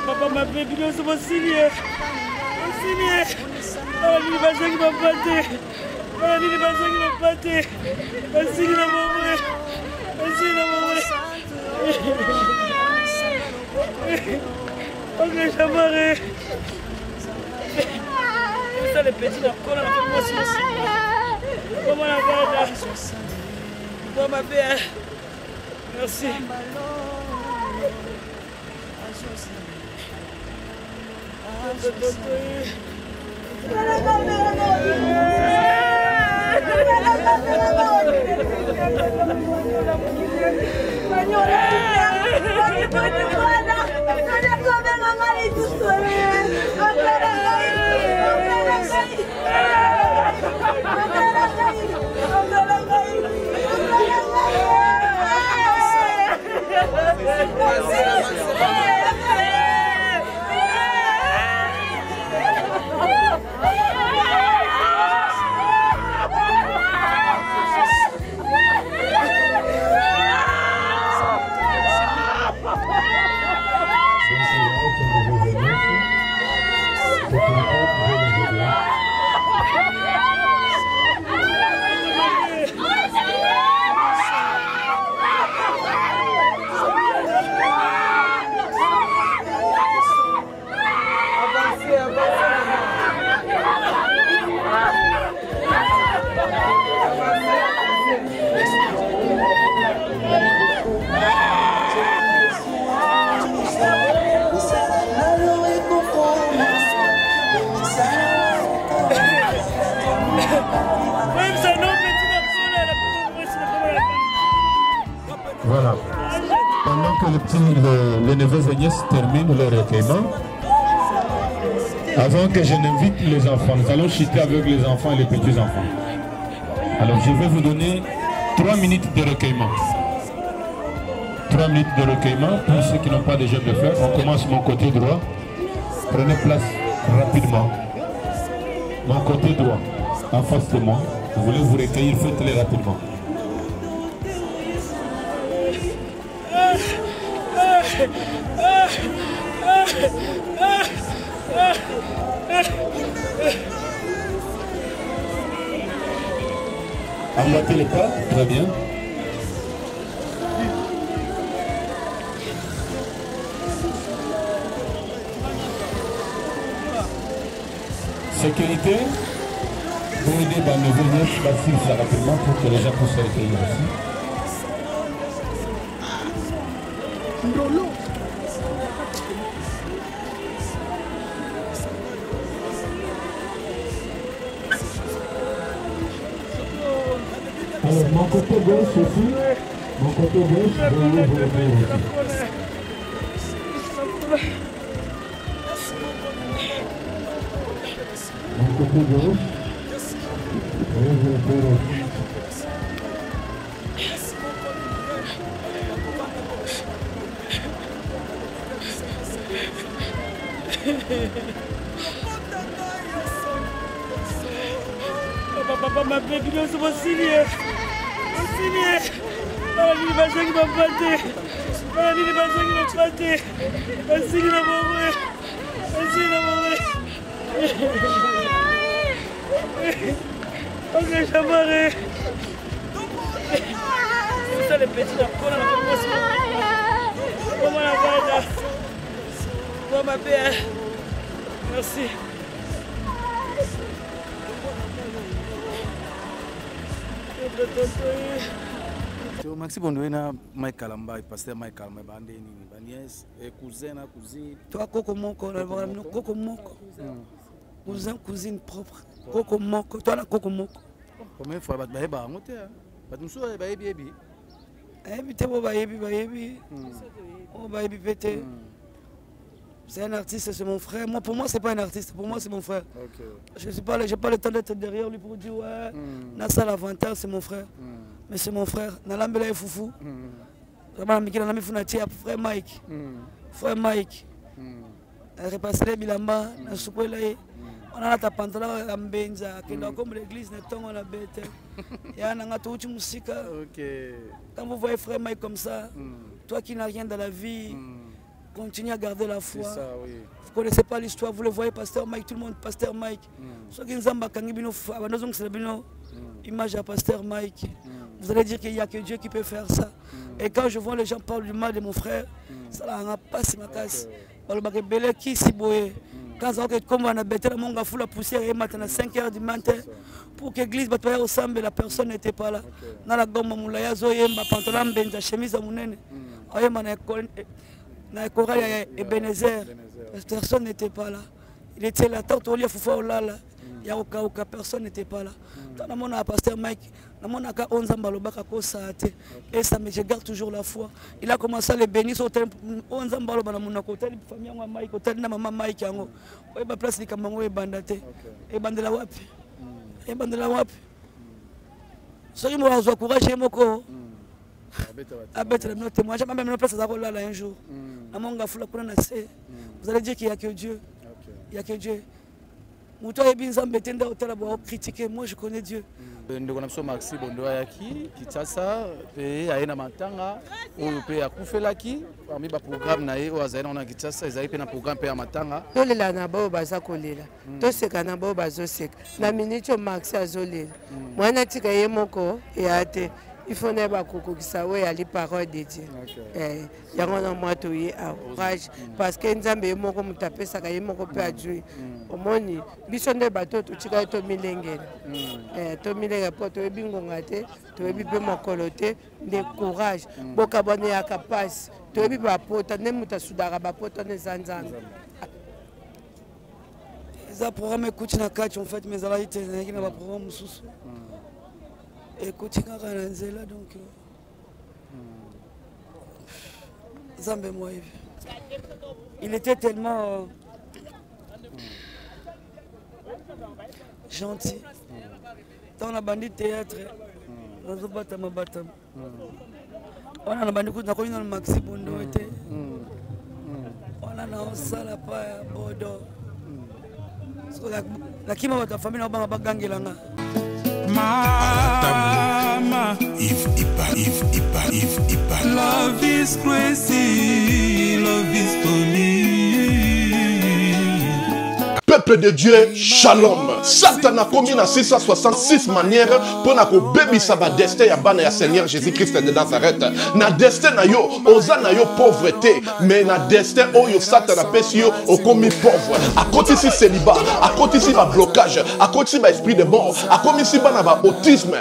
Papa m'a fait vidéo sur mon signé. Oh, il va qui m'a battu. Oh, il va qui m'a battu. Merci de m'envoyer. Merci de m'envoyer. Ok, j'aimerais. Ça, les petits, la colle, on a fait moi aussi. Comment la bande? Comment ma belle? Merci. Voilà. Pendant que les neveux et nièces terminent leur recueillement, avant que je n'invite les enfants, nous allons chuter avec les enfants et les petits-enfants. Alors je vais vous donner 3 minutes de recueillement. 3 minutes de recueillement pour ceux qui n'ont pas déjà de faire. On commence mon côté droit. Prenez place rapidement. Mon côté droit, en face de moi. Vous voulez vous recueillir, faites-le rapidement. Emboîtez les pas, très bien. Sécurité, pour aider les neveux, facile ça rapidement pour que les gens puissent se recueillir aussi. Alors, mon côté gauche aussi, mon côté gauche, vous vous recueillir aussi. Mon côté gauche, vous vous recueillir aussi. Papa m'a fait vidéo sur mon signé. Oh, il va qui m'a battu. Oh, il va qui m'a battu. Merci de m'envoyer. Merci de m'envoyer. Ok, j'aimerais. Ça, les petits, la colle, on a fait moi aussi. Comment la bande? Comment ma belle? Merci. Maxi Bondoué na Mike Kalamba, pasteur Mike Kalamba, bandeni, banies, cousin, cousine. Toi, Coco Moko, Coco Moko. Cousin, cousine propre. Coco Moko, toi, la Coco Moko. Combien de fois tu as baillé? Tu as baillé? Tu as baillé? Oh, baillé, pété. C'est un artiste, c'est mon frère. Moi, pour moi, c'est pas un artiste. Pour moi, c'est mon frère. Ok. Je n'ai pas le temps d'être derrière lui pour dire ouais, Nassa l'avantage, c'est mon frère. Mais c'est mon frère. Nalambela est foufou. Frère Mike. Frère Mike. Repassé Bilamba, on a ta pantalon à Mbenza, qui est comme l'église, on a bête. Il y a un autre musique. Quand vous voyez frère Mike comme ça, toi qui n'as rien dans la vie, continue à garder la foi. Ça, oui. Vous ne connaissez pas l'histoire, vous le voyez, Pasteur Mike, tout le monde, Pasteur Mike. Ceux qui nous ont image à Pasteur Mike. Vous allez dire qu'il n'y a que Dieu qui peut faire ça. Et quand je vois les gens parler du mal de mon frère, ça n'a pas si ma casse. Quand ça va comme on a bêté la poussière et maintenant à 5 h du matin pour que l'église soit au samedi, la personne n'était pas là. Dans la gomme moulaya zoyemba pantalon benza chemise à munene. Oyemba na Koral et Ebenezer. Personne n'était pas là. Il était là tant au lieu foufa olala. Il y a aucun personne n'était pas là. Dans mon pasteur Mike, dans mon aka 11 ans balobaka ko saate. Et ça mais je garde toujours la foi. Il a commencé à les bénir au temple 11 ans balobaka na mon hôtel famille ngwa Mike hôtel na maman Mike yango. Oye ba place li kamango e bandate. E bandela wapi? E bandela wapi? Soki mo azwa courage moko. Abete le témoignage même la place za ko là un jour. Na monga fula kuna na se. Vous allez dire qu'il y a que Dieu. Il y a que Dieu. Moi je connais Dieu. Ndeko na biso Maxi Bondo ayaki Kitasa pe ayena matanga oyo pe akufelaki parmi ba programme na ye oyo na Kitasa ezali pe na programme pe ya matanga tolela na bao baza kolela toseka na bao bazoseka na minute Maxi azolela mwana tika ye moko ya te il faut n'être kokokisa we ali parole de Dieu yango na moi to ye courage parce que nzambe moko mutapesa ka ye moko pe adjui omoni biso nde bato to tika to milengela to milenga po to bingonga te to bi pe mokolo te de courage boka bone ya kapasi to bi ba pota ne mutasudaka ba pota ne zanzanga za programme écoute na catch en fait mais ala ite na ba programme mususu écoute quand là donc Zambé moi il était tellement gentil dans la bandit théâtre on a battu ma batam on a bandit coup na ko ino Maxi Bondo était on a na sala pa bodo la kima wa famille na banga bagangelanga Mama, if love is crazy, love is for me. Peuple de Dieu, shalom. Satan a commis dans 666 manières pour nous bébisa ba destin ya bana ya Seigneur Jésus-Christ de Nazareth. Na destin na yo, oza na yo pauvreté, mais na destin oyo Satan a pesi yo au commis pauvre. A côté si célibat, à côté si ba blocage, à côté si ba esprit de mort, à côté si bana ba autisme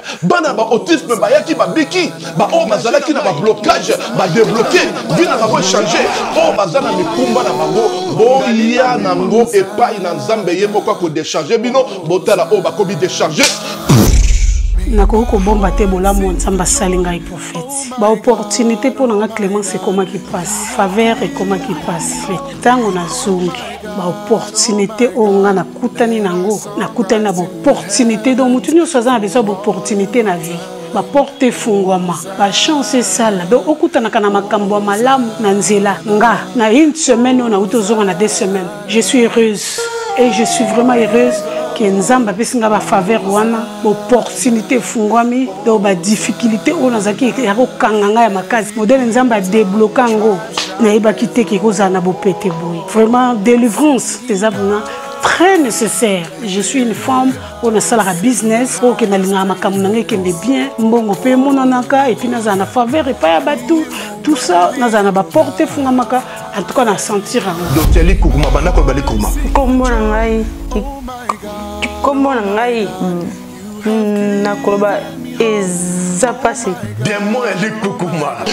ba yaki ba biki, ba o bazala ki na ba blocage, ba débloquer, bina ba changer. O bazala mikumba na bango, bo ya na ngo epai na Nzambe ye moko ko décharger bino botala o ba kobi décharger nakoko ko bomba te bolamo Nzambe salinga et prophète ba opportunité pour nga Clémence c'est comment qui passe faveur et comment qui passe tango na zungi ba opportunité o nga na kutani nango na kutani na opportunité donc mutu nyo soza na besoin d'opportunité na vie ba porte fungwama ba chance sala do okutana kana makambo malamu na nzela nga na une semaine on a utozonga na 2 semaines je suis heureuse et je suis vraiment heureuse que Nzamba pesinga ba faveur wana opportunité fungwami do ba difficulté on azaki ya ko kanganga ya makazi modèle Nzamba débloquer ngo na iba kiteke ko zana bo pété boy vraiment délivrance des abuna très nécessaire. Je suis une femme, on a ça business, pour que nous ayons bien, mbongo pe monanaka et puis nous avons faveur et pas batou. Tout ça, nous avons porté fungamaka. En tout cas, on a senti Docteur Likoukouma, bana ko bali kouma. Kombo ngai. Kombo ngai. Na koloba eza passé. Des mots Likoukouma.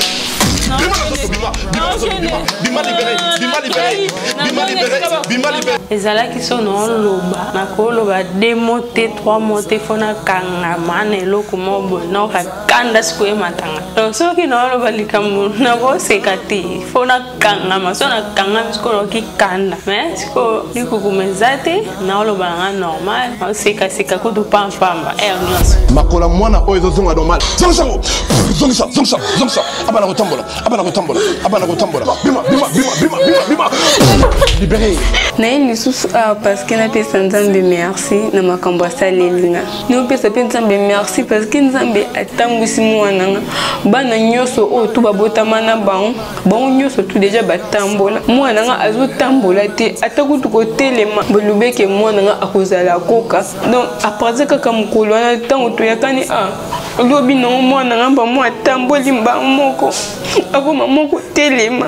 ezalaki so naoloba nakoloba 2 mots te 3 mots te fo nakangama na eloko moko boye nakokakanda sikoye matanga donc soki naoloba likambo nakoseka te fo nakangama so nakangami siko nakokikanda mais siko likukuma eza te naoloba nanga normal nakosekaseka kutu pampamba air nyonso makola mwana oyo ezozonga normal zongisa abana kotambola bima libéré naye lisusu awa parce que napesa nzambe merci na makambo asalelinga naopesa mpe nzambe merci parce que nzambe atambwisi mwana nga bana nyonso oyo tu babotama na bango nyonso tu deja batambola mwana nga azotambola te ata kutu kotelema bolobeke mwana nga akozala koka donc apartir kaka mokolo wana ntango toyakani lobi nango mwana nga bamo atamboli mbango moko akoma moko telema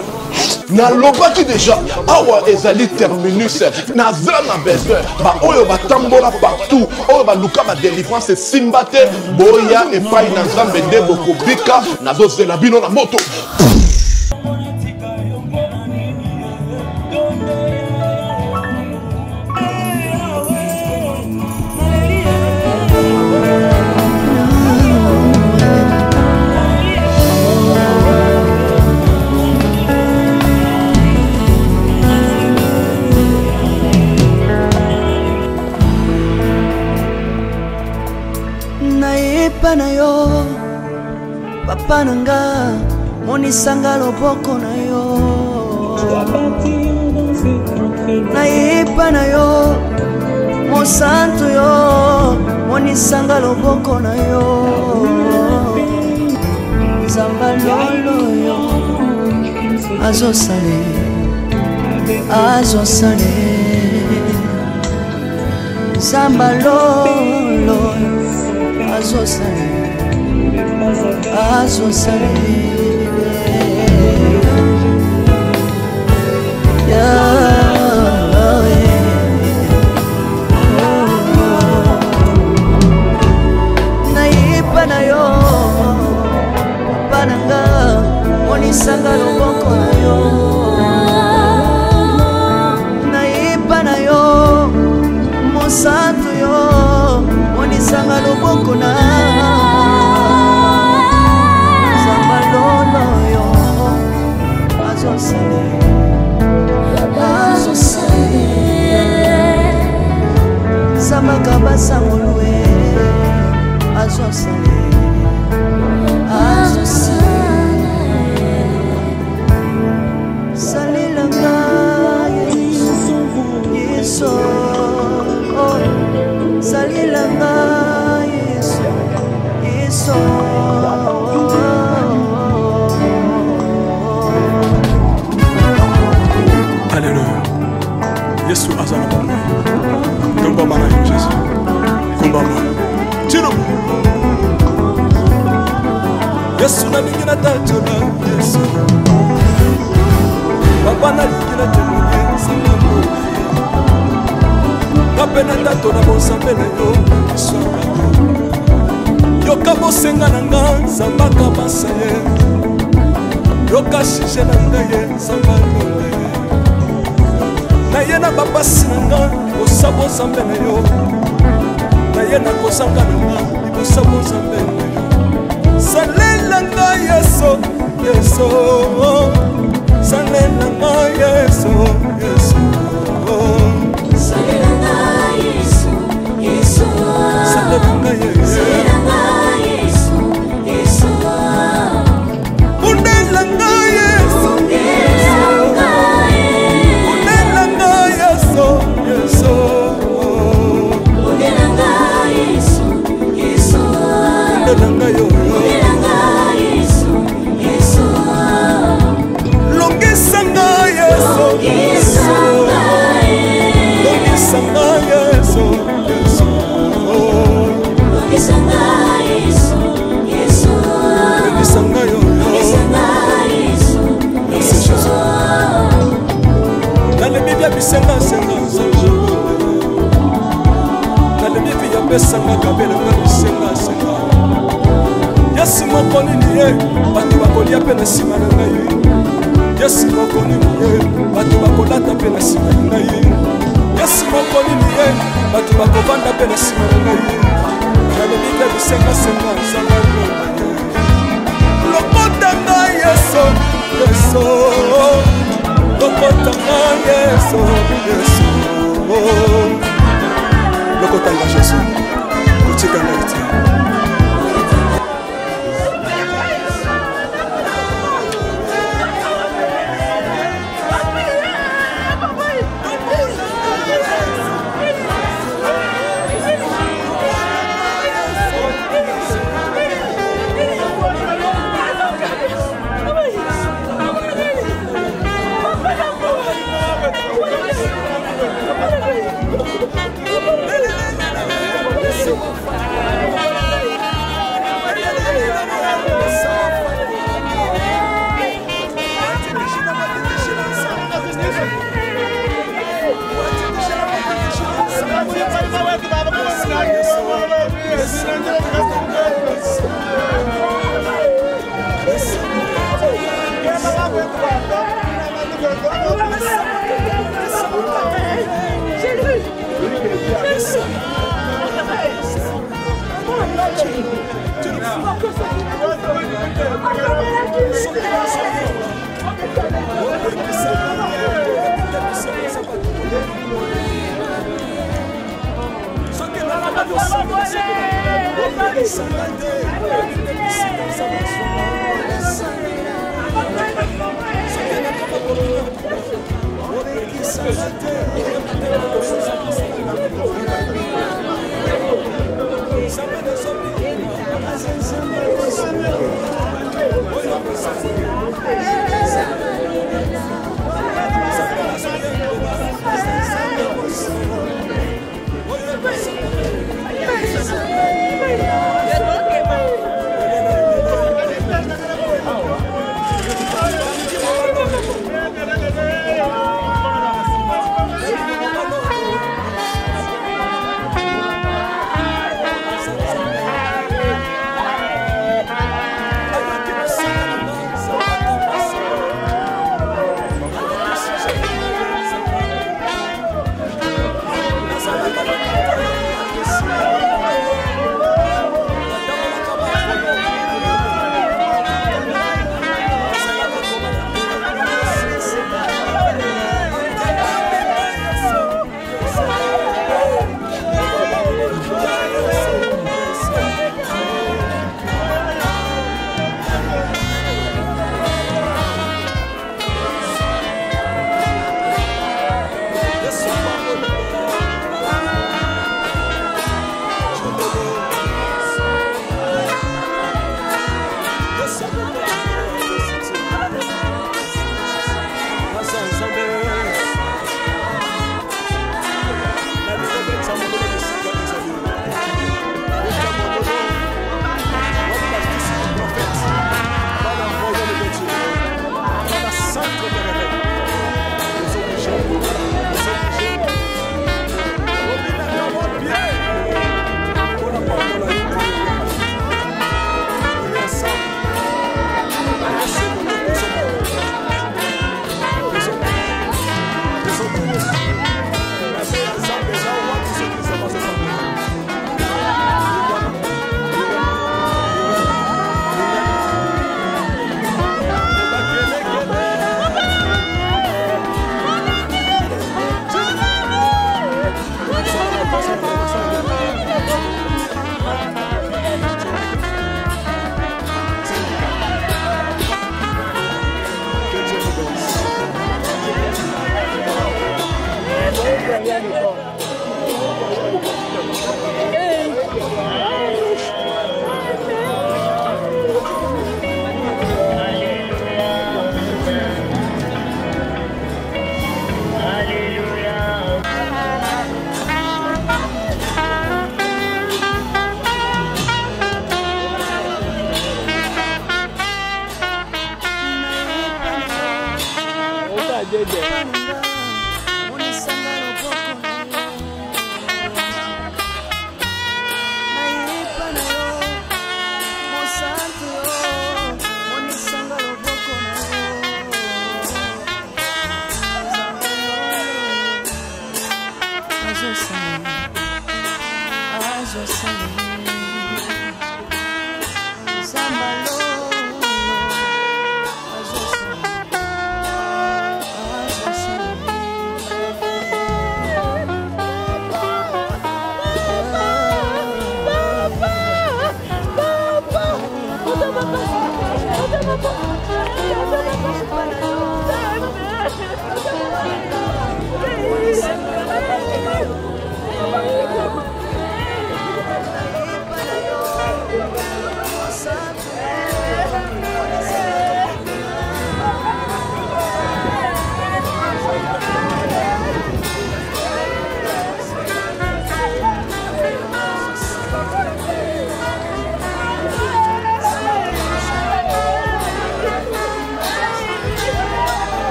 nalobaki deja awa ezali terminus naza na besoin baoyo batambola partout oyo baluka badelivrance esimba te boya epai na nzambe nde bokobika nazozela bino na moto na yo papa nanga monisanga loboko na yo naipa na yo mosantu yo monisanga loboko na yo nzamba lolo yo azosale nzamba lolo azosale naipa na yo papa nanga monisanga loboko na yo naipa na yo mosantu yo monisanga loboko na nzamba lolo yo azosale samaka basangolwe azosale salilanga yeso salilanga yeso Alléluia. Yesu azana bana. Tomba bana Jésus. Komba bana. Tiro. Yesu na ningina tajona Yesu. Baba na ningina tajona Yesu. Kapena tajona bosambe na yo Yesu. Yoka bosenga nanga zambaka basaye. Yoka shishe nanga ye zambaka. Naye na bapasi nanga kosabo zambe na yo naye na kosanga nanga kosabo zambe na yo salela nga yeso yeso salela nga yeso yeso salela nga yeso yeso salela nga yeso yeso undela nga yeso Senga senga Nalemi via pesanga kabela senga senga Yesu moko nini ye bato bakolia mpe na nsima na ngai Yesu moko nini ye bato bakolata mpe na nsima na ngai Yesu moko nini ye bato bakovanda mpe na nsima na ngai nalobi mpe bisengasenga nzanga lokota ngai Yesu Yesu lokota ngai Yesu Yesu lokota ngai Yesu kutika ngai te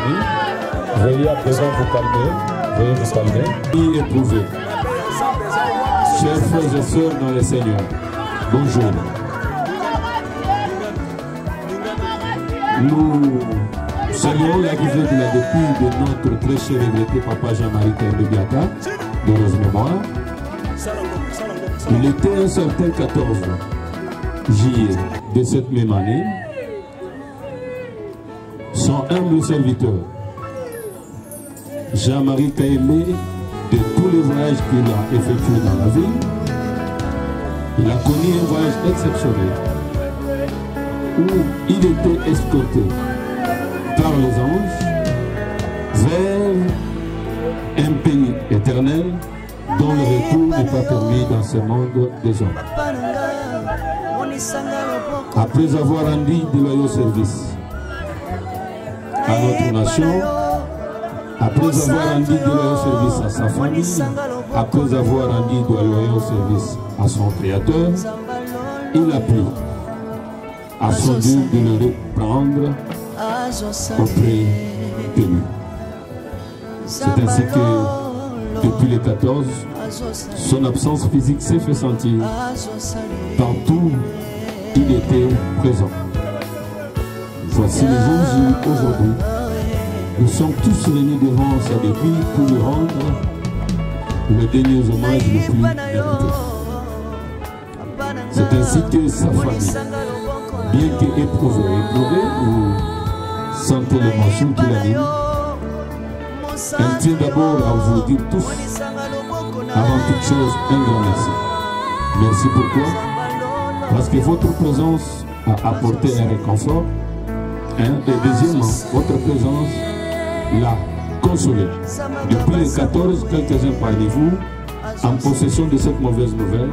famille. Veuillez à présent vous calmer. Veuillez vous calmer. Et éprouver. Chers frères et sœurs dans le Seigneur, bonjour. Nous saluons l'arrivée de la dépouille de notre très cher et regretté papa Jean-Marie Kaimbe-Biaka, d'heureuse mémoire. Il était un certain 14 juillet de cette même année, son humble serviteur, Jean-Marie Kaimbe, de tous les voyages qu'il a effectués dans la vie, il a connu un voyage exceptionnel où il était escorté par les anges vers un pays éternel dont le retour n'est pas permis dans ce monde des hommes. Après avoir rendu de loyaux services à notre nation, après avoir rendu de loyaux services à sa famille, après avoir rendu de loyaux services à son Créateur, il a pris à son Dieu de le reprendre auprès de lui. C'est ainsi que, depuis le 14, son absence physique s'est fait sentir. Partout, il était présent. Voici les jours où, aujourd'hui, nous sommes tous réunis devant sa dépouille pour lui rendre le dernier hommage le plus mérité. C'est ainsi que sa famille, bien qu'éprouvée, ou sentez l'émotion qui l'anime, elle tient d'abord à vous dire tous, avant toute chose, un grand merci. Merci pourquoi? Parce que votre présence a apporté un réconfort, et deuxièmement, votre présence l'a consolé. Depuis les 14, quelques-uns parmi vous, en possession de cette mauvaise nouvelle,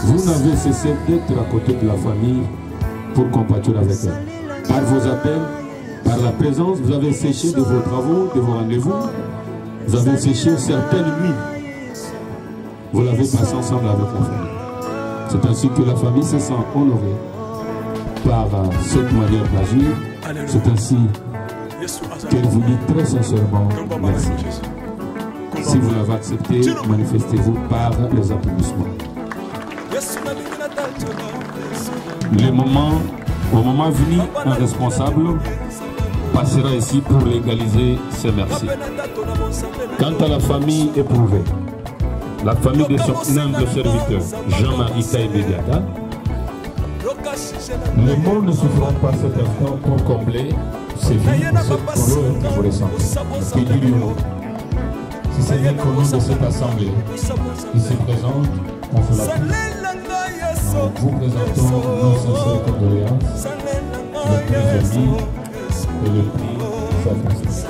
vous n'avez cessé d'être à côté de la famille pour compatir avec elle. Par vos appels, par la présence, vous avez séché de vos travaux, de vos rendez-vous, vous avez séché certaines nuits. Vous l'avez passé ensemble avec la famille. C'est ainsi que la famille se sent honorée par cette manière d'agir. C'est ainsi qu'elle vous dit très sincèrement merci. Si vous l'avez accepté, manifestez-vous par les applaudissements. Au moment venu, un responsable passera ici pour légaliser ces merci. Quant à la famille éprouvée, la famille de son humble serviteur, Jean-Marie Kaimbe-Biaka, les mots ne suffiront pas cet instant pour combler ces vies ou cette horreur que vous ressentez. Que Dieu lui honte. Si c'est bien qu'au nom de cette assemblée qui se présente, on fait la prise. Nous vous présentons nos sincères condoléances, le prix de vie et le prix sacrifice.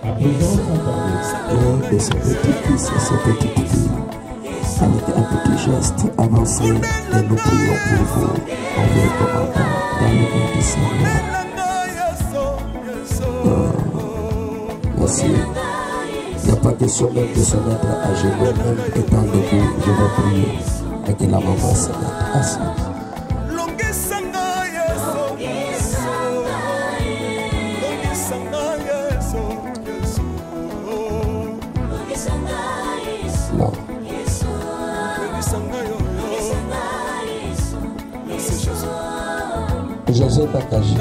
À présent, on parle de ce petit fils et ce petite fille. Avec un petit geste avancé, et nous prions pour vous, en vous recommandant dans le nom du Seigneur. Merci. Il n'y a pas question même de se mettre à genoux, même étant debout, je vais prier. Et que la maman se mette assise. Non. José Bakaji,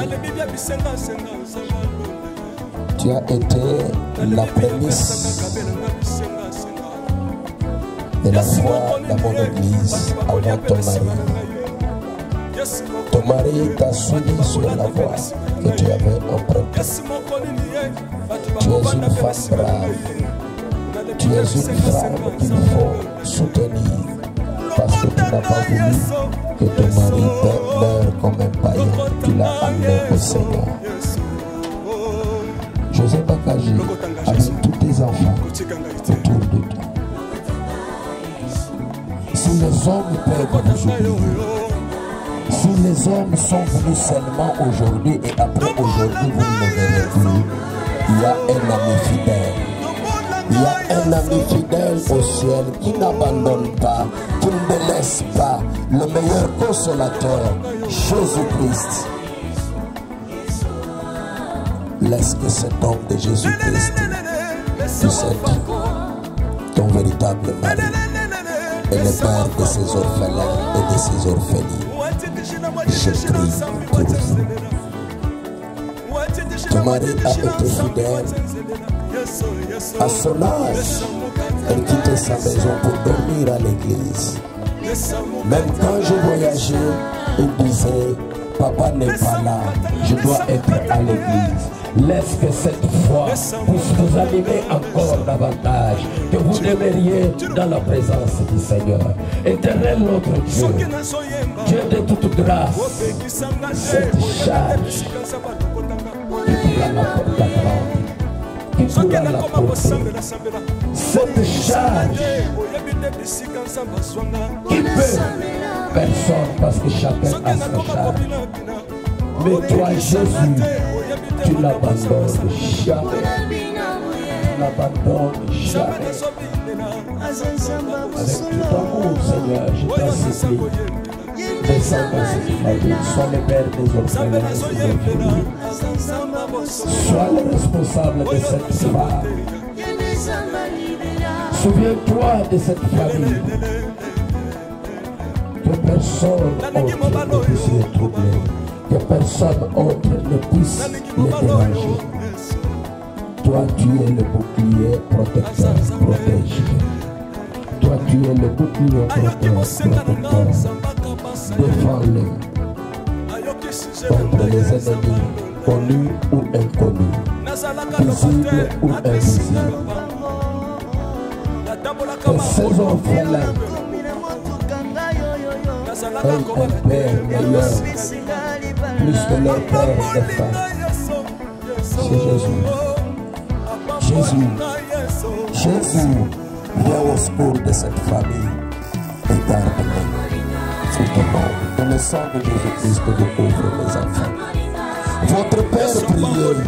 tu as été la prémisse de la foi dans mon église avant ton mari. Ton mari t'a suivi sur la voie que tu avais empruntée. Tu es une femme brave. Tu es une femme qu'il faut soutenir parce que tu n'as pas voulu que ton mari meure comme un païen. Tu l'as amené au Seigneur. José Bakaji, avec tous tes enfants autour de toi. Si les hommes peuvent vous oublier, si les hommes sont venus seulement aujourd'hui et après aujourd'hui vous ne les verrez plus, il y a un ami fidèle. Il y a un ami fidèle au ciel qui n'abandonne pas, qui ne laisse pas, le meilleur consolateur, Jésus-Christ. Laisse que cet homme de Jésus-Christ puisse être ton véritable mari et le père de ses orphelins et de ses orphelines. Je prie pour vous. Ton mari a été fidèle. À son âge, elle quittait sa maison pour dormir à l'église. Même quand je voyageais, il disait, papa n'est pas là, je dois être à l'église. Laisse que cette foi puisse vous animer encore davantage, que vous demeuriez dans la présence du Seigneur. Éternel notre Dieu, Dieu de toute grâce, cette charge qui pourra la porter, qui pourra la porter, cette charge qui peut personne parce que chacun a sa charge. Mais toi Jésus, tu l'abandonnes jamais. Tu l'abandonnes jamais. Avec tout amour, Seigneur, je t'en supplie. Descends dans cette famille. Sois le père des orphelins et des orphelines. Sois le responsable de cette femme. Souviens-toi de cette famille. Que personne autre ne puisse les troubler. Que personne autre ne puisse les déranger. Toi, tu es le bouclier protecteur, protège. Toi, tu es le bouclier protecteur. Défends-les contre les ennemis, connus ou inconnus, visibles ou invisibles. Et ces orphelins ont un père meilleur, plus que leur père défunt. C'est Jésus. Jésus, Jésus, viens au secours de cette famille et garde-les. Sous ton nom, dans le sang de Jésus-Christ, je couvre mes enfants. Votre Père priait,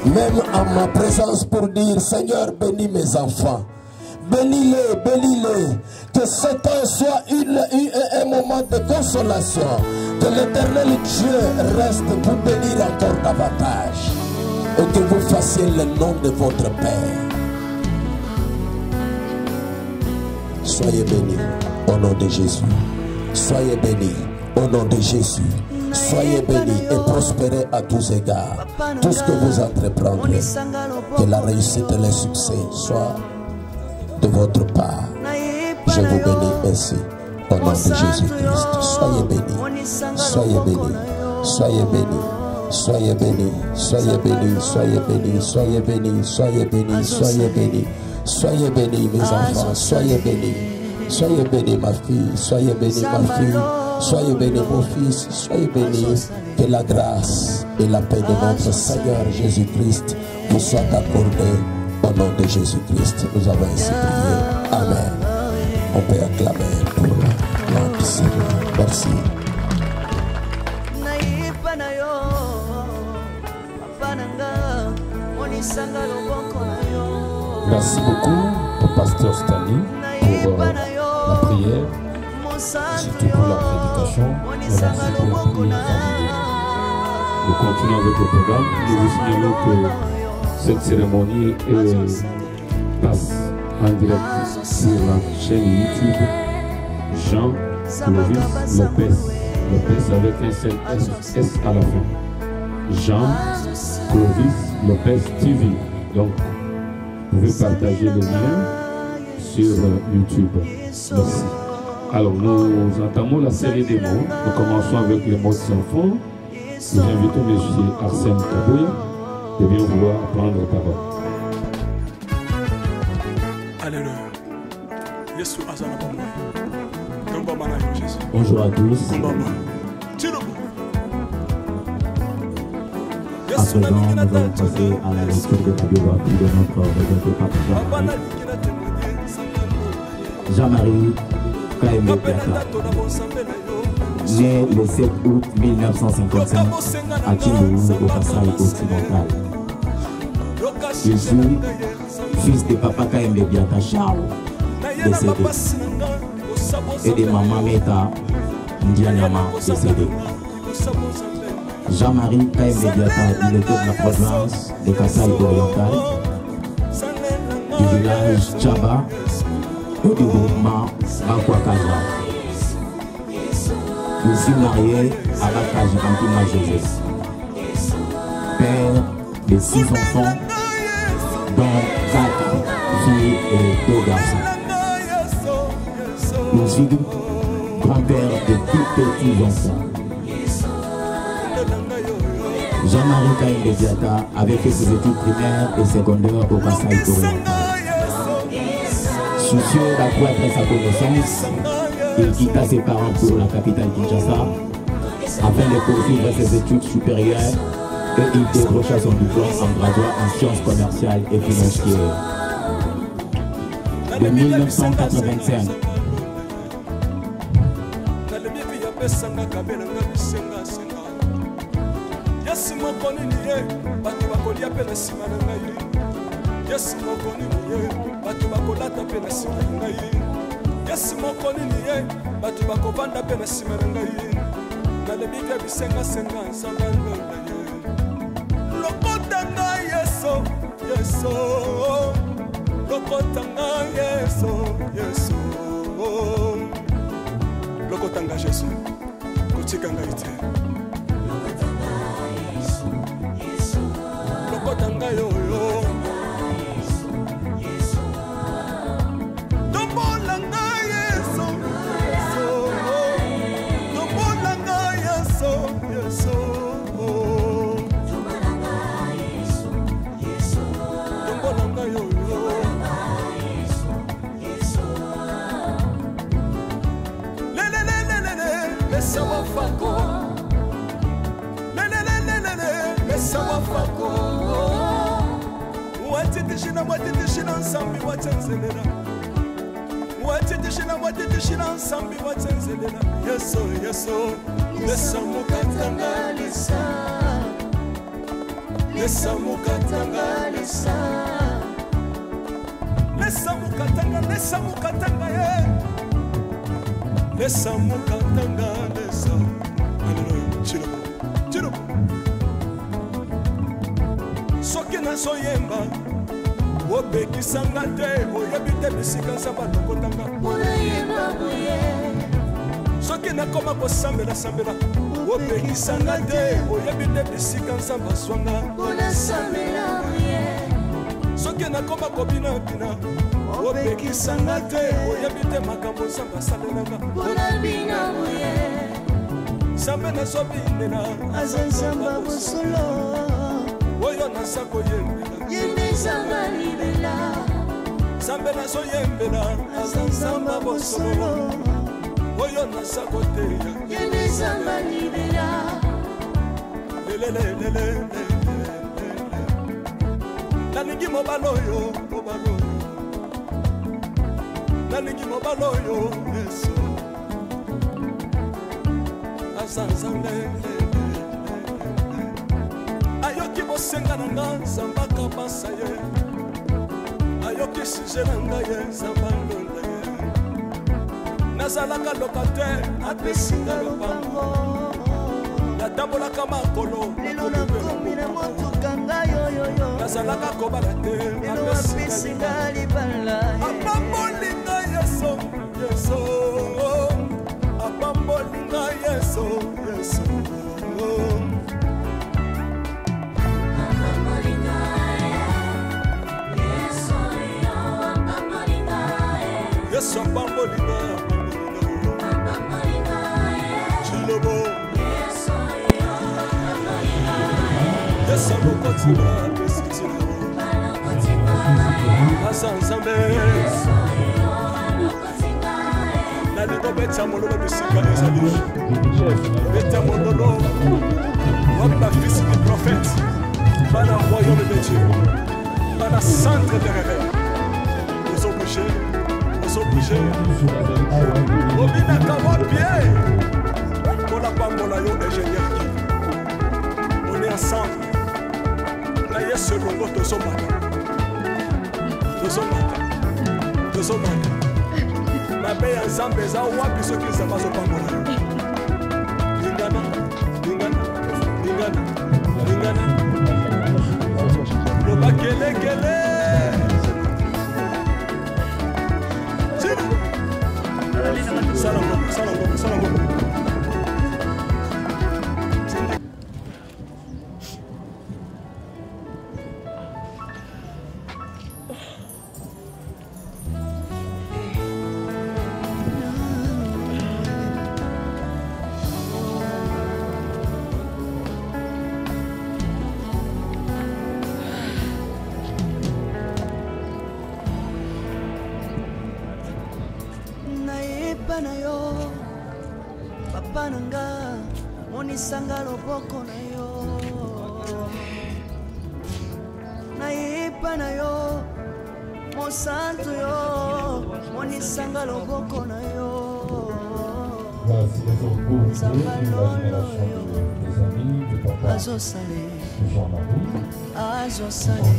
même en ma présence, pour dire, Seigneur, bénis mes enfants. Bénis-les, bénis-les. Que ce temps soit un moment de consolation. Que l'Éternel Dieu reste pour bénir encore davantage. Et que vous fassiez le nom de votre Père. Soyez bénis au nom de Jésus. Soyez bénis au nom de Jésus. Soyez bénis et prospérez à tous égards. Tout ce que vous entreprendrez, que la réussite et le succès soient de votre part. Je vous bénis ainsi au nom de Jésus-Christ. Soyez bénis, soyez bénis, soyez bénis, soyez bénis, soyez bénis, soyez bénis, soyez bénis, soyez bénis, soyez bénis, soyez bénis mes enfants, soyez bénis, soyez bénis ma fille, soyez bénis ma fille, soyez bénis mon fils, soyez bénis. Que la grâce et la paix de notre Seigneur Jésus-Christ vous soient accordées. Au nom de Jésus-Christ, nous avons ainsi prié. Amen. On peut acclamer pour notre Seigneur. Merci. Merci beaucoup au pasteur Stanley pour la prière, surtout pour la prédication. Merci pour la prière familiale. Nous continuons avec le programme. Nous vous signalons que cette cérémonie passe en direct sur la chaîne YouTube Jean Clovis Lopez. Lopez avec un seul S à la fin. Jean Clovis Lopez TV. Donc, vous pouvez partager le lien sur YouTube. Merci. Alors, nous entamons la série des mots. Nous commençons avec les mots sans fond. Nous invitons M. Arsène Kabouya de bien vouloir prendre la parole. Alléluia. Bonjour à tous. À présent, nous allons passer à la lecture de la biographie de notre regretté papa Jean-Marie Kaembe Biata. Né le 7 août 1955 à Kindoulou, au Kasaï occidental. Il fut fils de papa Kaembe Biata Charles, décédé, et de maman Meta Ndianyama, décédé. Jean-Marie Kaye Mediata, il était de la province de Kasaï oriental, du village Tchaba et du groupement Bakwakaza. Je suis marié à Bakaji Antima Joseph, père de 6 enfants, dont 4 filles et 2 garçons. Je suis grand-père de tout petits enfants. Jean-Marie Kaye Mediata avait fait ses études primaires et secondaires au Kasaï oriental. Soucieux d'accroître sa connaissance, il quitta ses parents pour la capitale Kinshasa afin de poursuivre ses études supérieures et il décrocha son diplôme en graduat en sciences commerciales et financières. De 1985 Yes, mokoni niye, batu bakolata pe na sima ngai. Yes, mokoni niye, batu bakovanda pe na sima ngai. Na lebika bisenga senga nsamba londa ye. Lokota ngai yeso, yeso. Lokota ngai yeso, yeso. Lokota ngai yeso, kotika ngai te. Lokota ngai yo yo. Yeso, yeso, lesa mukatanga lesa. Lesa mukatanga lesa. Lesa mukatanga, lesa mukatanga ye. Lesa mukatanga lesa. Hallelujah, chilo, chilo. Soki na soyemba, obekisanga te, oyebite bisika nsaba lokotanga. Oyemba boye. Soki na koma kosambela sambela, obekisanga te, oyebite bisika nsaba swanga. Onasambela boye. Soki na koma kobina bina, obekisanga te, oyebite makambo nsaba salelanga. Onabina boye. Sambe na sobinela, azansamba bosolo. Oyo nasako yembela, yembesanga libela. Sambe na so yembela, azansamba bosolo. Oyo nasako teya, yembesanga libela. Lelelelele. Nalingi mobaloyo, mobaloyo. Nalingi mobaloyo, yeso. Azanzamele. Ayoki bosenga na nga nzamba kabasa ye. Ayoki suje na nga ye nzamba londa ye. Nazalaka lokatere apesinga lopango. Natambolaka makolo lelo nakomi na motuka ngai yoyoyo. Nazalaka kobala te apesinga libala. Apambolinga yeso, yeso. Apambolinga yeso, yeso. Yeso apambolinga, chilobo. Yeso lokotima besitina. Asa nzambe. Nalingo beta mololo bisika ezali. Beta mololo. Comme la fils du prophète. Bana royaume de Dieu. Bana centre de réveil. Nous obligés. Obligé. Obina kama bien. Kola pambola yo ingénieur. On est ensemble. Na yesu longo tozomata. Tozomata. Mabe ya Nzambe za wapi soki nzamba zo pambola. Lingana. na yo papa nanga monisanga loboko na yo naipa na yo mosantu yo monisanga loboko na yo zamba lolo yo azosale azosale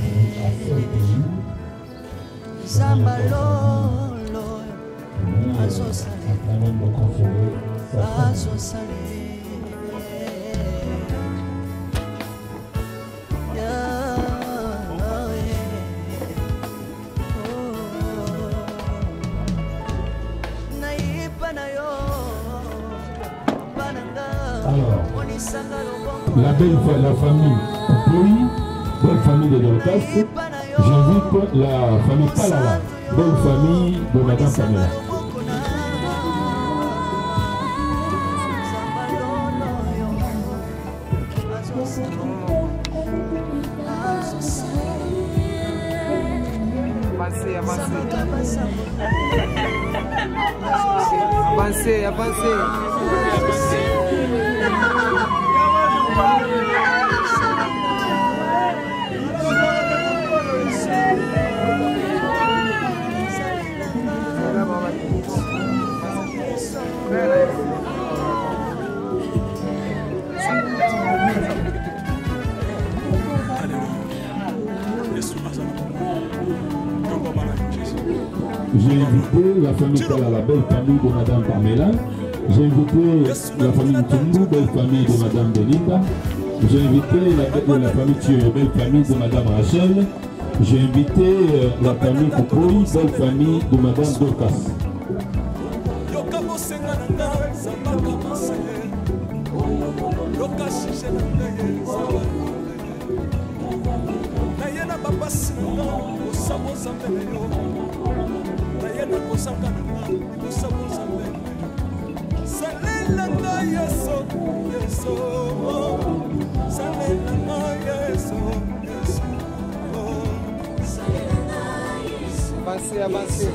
zamba lolo azosale azosale La belle la famille Pouy, belle famille de Dorcas. J'invite la famille Palala, belle famille de Madame Pamela. Avancez, avancez. Avancez, J'ai invité la famille Kala, la belle famille de Madame Pamela. J'ai invité la famille Ntumbu, belle famille de Madame Belinda. J'ai invité la famille Thio, belle famille de Madame Rachel. J'ai invité la famille Koukoui, belle famille de Madame Dorcas. Avancez, avancez.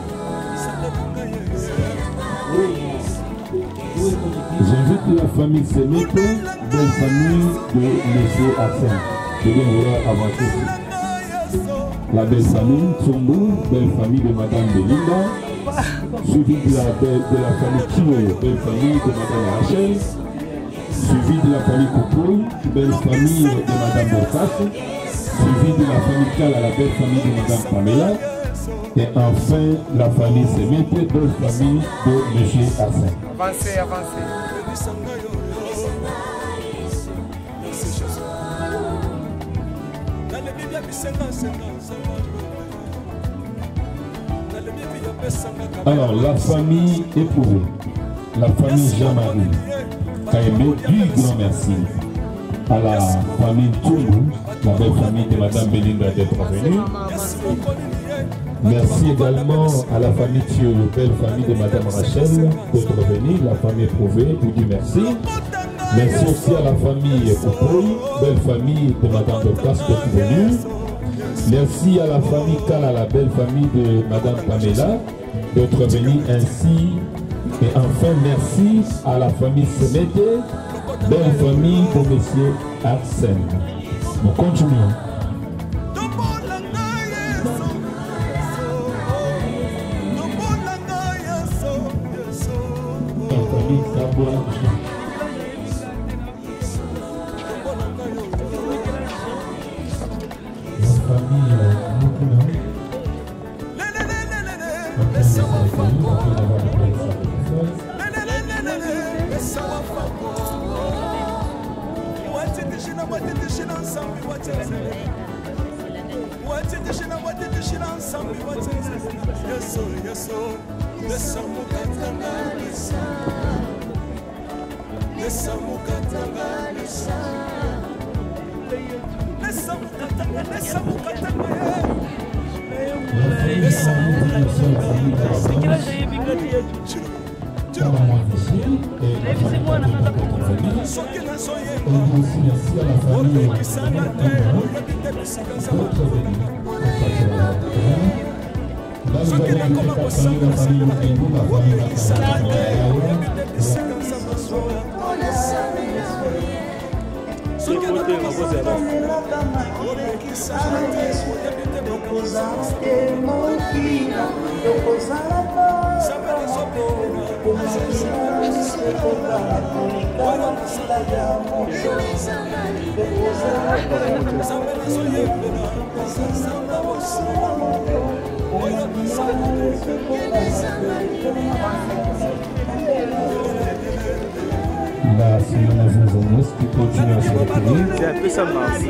J'invite la famille Semete, belle famille de M. Arsène. Je viens vouloir avancer. La belle famille Tsumbu, belle famille de Madame Belinda. Suivi de la famille Kino, belle famille de Madame Rachel. Suivi de la famille Koukoui, belle famille de Madame Dorcas. Suivi de la famille Kala, la belle famille de Madame Pamela. Et enfin, la famille Semete, belle famille de M. Arsène. Avancez, avancez. Alors, la famille épousée, la famille Jean-Marie, Kaimé, du grand merci à la famille Toulou, la belle famille de Madame Belinda d'être venue. Merci également à la famille Thio, belle famille de Madame Rachel d'être venue, la famille éprouvée, vous dit merci. Merci aussi à la famille Koukoui, belle famille de Madame Dorcas d'être venue. Merci à la famille Kala, la belle famille de Madame Pamela d'être venue ainsi. Et enfin, merci à la famille Semete, belle famille de M. Arsène. Nous continuons. La famille Kaboua. Là, c'est une Zomos qui continue à se retourner. C'est un peu ça, Mars.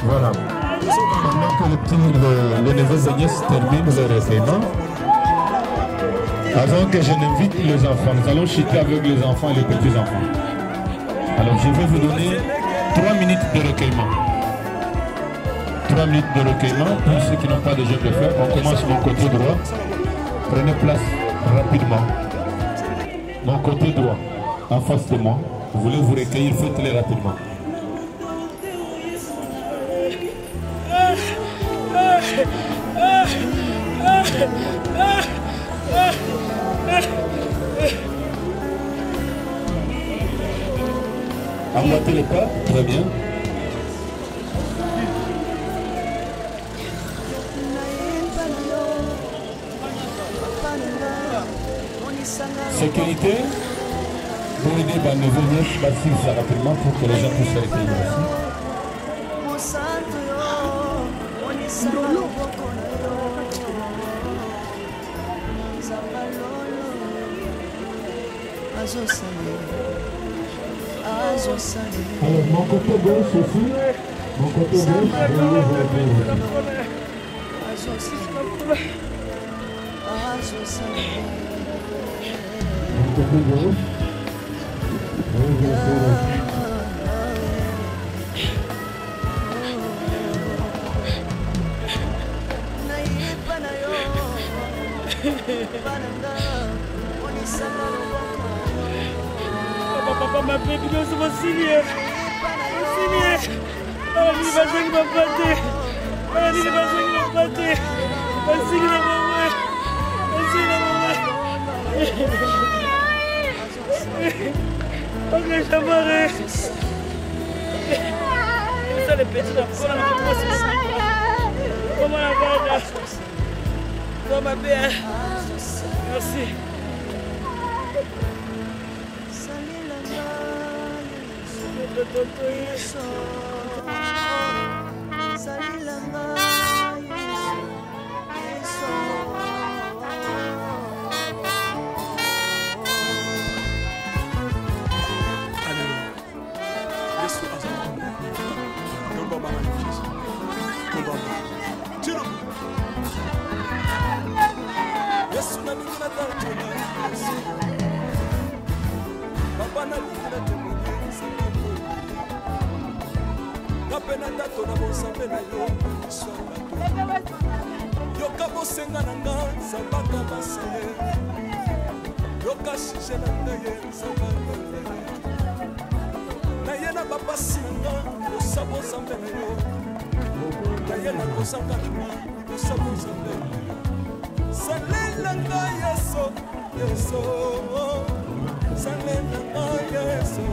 Voilà. Pendant que le neveu Zéniès termine le recueillement, avant que je n'invite les enfants, nous allons chuter avec les enfants et les petits-enfants. Alors je vais vous donner 3 minutes de recueillement. 3 minutes de recueillement pour ceux qui n'ont pas de jeu de faire. On commence mon côté droit. Prenez place rapidement. Mon côté droit, en face de moi. Vous voulez vous recueillir, faites-le rapidement. Emboîtez les pas, très bien. Sécurité, pour aider les neveux bâtir rapidement pour que les gens puissent se recueillir aussi. Alors, mon côté gauche aussi, mon côté gauche, mon côté gauche, Papa m'a fait que nous sommes signés. Signés. Oh, il va se me battre. Oh, il va se me battre. Vas-y, la maman. Vas-y, la maman. Ok, j'aimerais. Ça, les petits, là, comment la va? Comment ma belle? Merci. tato na bonzambe na yo yoka bosenga na nga nzambaka basale yoka shije na ngaye nzambaka na ye na bapasi na nga yosa bonzambe na yo na ye na kozanga na nga yosa bonzambe na yo salela nga yeso yeso salela nga yeso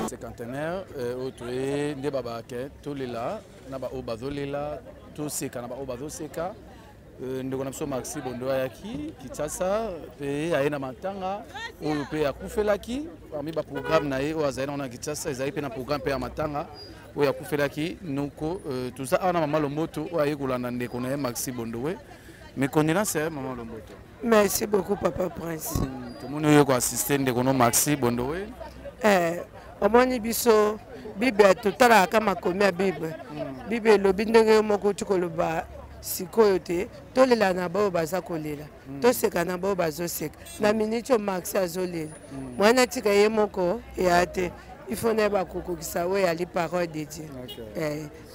Cinquantenaire, autour des babake, tous les là, naba obazolela, tous ces canaba obazoseka, nous connaissons Maxi Bondoyaki, Kitasa, pays à Matanga, ou le pays à Koufelaki, parmi les programmes naïe ou à Zaïna on a Kitasa, ils avaient un programme pays à Matanga, ou à Koufelaki, nous tout ça, on a maman le moto, ou à Yégoulanda, qu'on a Maxi Bondoé, mais qu'on est là, c'est maman le moto. Merci beaucoup, Papa Prince. Tout le monde a assisté de qu'on a Maxi Bondoé. Omoni biso Bible totala kama komia Bible. Bible lobi ndenge moko tukoloba sikoyo te tolela na bao baza kolela. Toseka na bao bazoseka. Na minute Maxi azolela. Mwana tika ye moko ya te. Il faut neba kokokisa we ali parole de Dieu.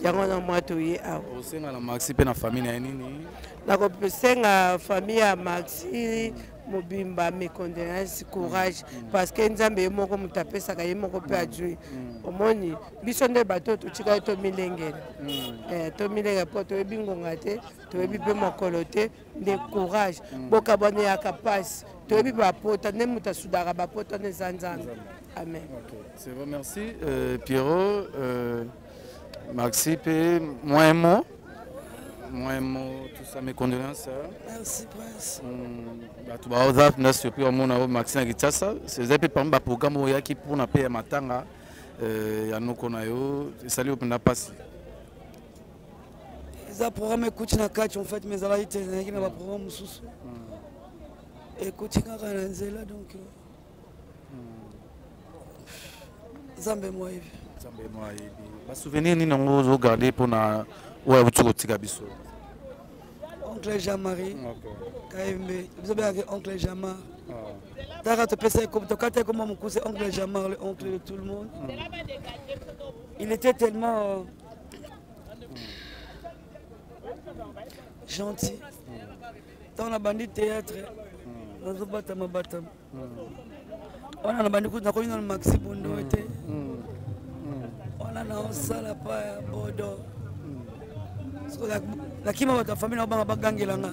Yango na mwa toye awo. Osenga na Maxi pe na famille na nini? Na ko senga famille ya Maxi Mobimba, mes condoléances, courage, parce que nous avons moko mutapé ça kaye moko pe adjoui. Omoni bisonde bateau to chika to milengere. To milengere poto ebingo ngate, to ebi pe mokolote, de courage. Boka bone ya capacité, to ebi ba pota ne muta sudara ba pota ne zanzanga. Amen. C'est bon, merci Pierrot, Maxi pe moi un mot. Tout ça, mes condoléances. Merci, Prince. Tu vas avoir un surpris au monde avec Maxime Kitasa. C'est un peu par exemple programme qui pour na payer matanga. Ya no konayo. Salut au penda passi. ça programme écoute na catch en fait mais ça là il y a un programme sous écoute quand on est là donc Zambe moi ba souvenir ni nango zo garder pour na ouais vous tika biso oncle Jean-Marie KMB vous avez avec oncle Jean-Marie Tara te pèse comme toi quand comme mon cousin oncle Jean-Marie le oncle de tout le monde il était tellement gentil dans la bandit théâtre dans le bâtiment on a la bandit qu'on a connu dans le Maxi Bondo était on a dans salle pas Bordeaux la kima votre famille on va gangélanga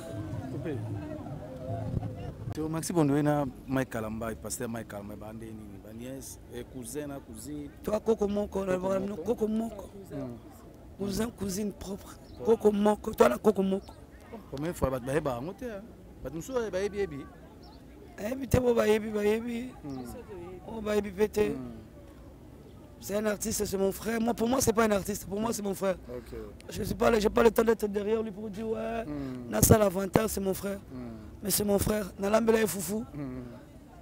Théo Maxi Bondo na Michael Amba pasteur Michael Mbande nini baniès et cousin na cousine toi Coco Moko Coco Moko cousin cousine propre Coco Moko toi la Coco Moko combien de fois ba ba ngote ba muso ba yebi te bo ba yebi on ba yebi pété c'est un artiste c'est mon frère moi pour moi c'est pas un artiste pour moi c'est mon frère je suis pas j'ai pas le temps d'être derrière lui pour dire ouais na ça l'avantage c'est mon frère mais c'est mon frère na lambela e foufou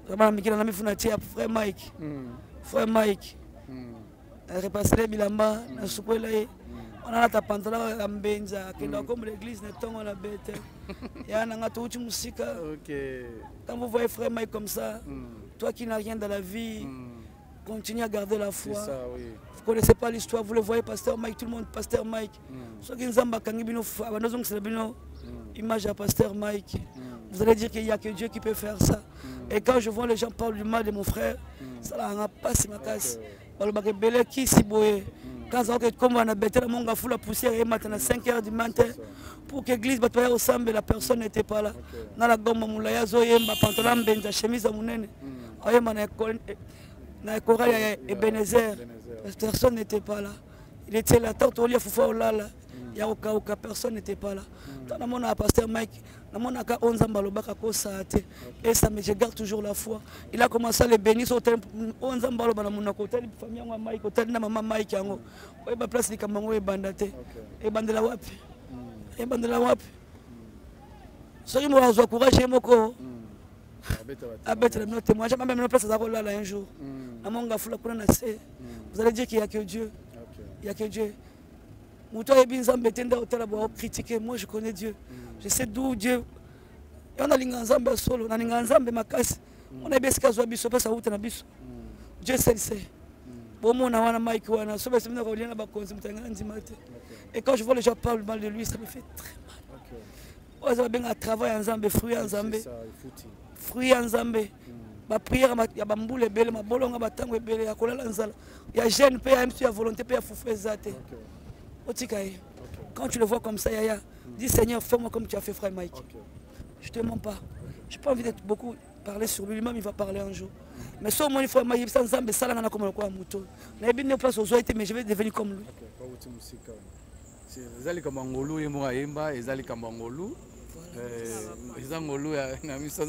vraiment mikina na mifuna tia frère Mike repasser bilamba na sukwela on a ta pantalon à Mbenza, qui est comme l'église, on a bête. Et on a tout musique. Quand vous voyez frère Mike comme ça, toi qui n'as rien dans la vie, continuez à garder la foi. Vous ne connaissez pas l'histoire, vous le voyez, pasteur Mike, tout le monde, pasteur Mike. Ceux qui nous ont image à pasteur Mike. Vous allez dire qu'il n'y a que Dieu qui peut faire ça. Et quand je vois les gens parler du mal de mon frère, ça n'a pas si ma casse. Qui si boye. Quand comme on a bêté la foule la poussière et maintenant 5h du matin pour que l'église soit au sambe, la personne n'était pas là. Dans la gomme moulaya zoyemba pantalon benza chemise à mounene. Oyema na chorale Ebenezer. Personne n'était pas là. Il était là tant au lieu foufa olala. Il y a aucun personne n'était pas là. Dans mon pasteur Mike, dans mon aka 11 ans balobaka ko saate et ça mais je garde toujours la foi. Il a commencé à le bénir au temps 11 ans balobana mon hôtel famille wa Mike hôtel na maman Mike yango. Ouais ba place ni kamango e bandate. E bandela wapi? E bandela wapi? Soki mo azo courage moko. Abete le témoin, j'ai même place à là un jour. Na monga fula kuna na se. Vous allez dire qu'il y a que Dieu. Il y a que Dieu. Moi je connais Dieu. Je sais d'où Dieu. On a l'ingazambe solo, on a l'ingazambe makasi. On a beska zo biso pesa uta na biso. Dieu seul sait. Bon mon wana Mike wana so besa mina ko liana ba konzi mutanga nzimate. Et quand je vois les gens parler mal de lui, ça me fait très mal. On a bien un travail en Zambé, fruit en Zambé. Fruit en Zambé. Ba prière ya bambule bele mabolonga batango ebele ya kolala nzala. Ya jeune pe ya mtu ya volonté pe ya fufu ezate. Quand tu le vois comme ça, Yaya, dis Seigneur, fais-moi comme tu as fait frère Mike. Je ne te mens pas. Je n'ai pas envie d'être beaucoup parler sur lui, lui-même il va parler un jour. Mais soit moi, il faut Mike, sans Zambé, ça là, comme le quoi, mouton. Mais je vais devenir comme lui. Ezali Kambangolu et moi Emba, Ezali Kambangolu.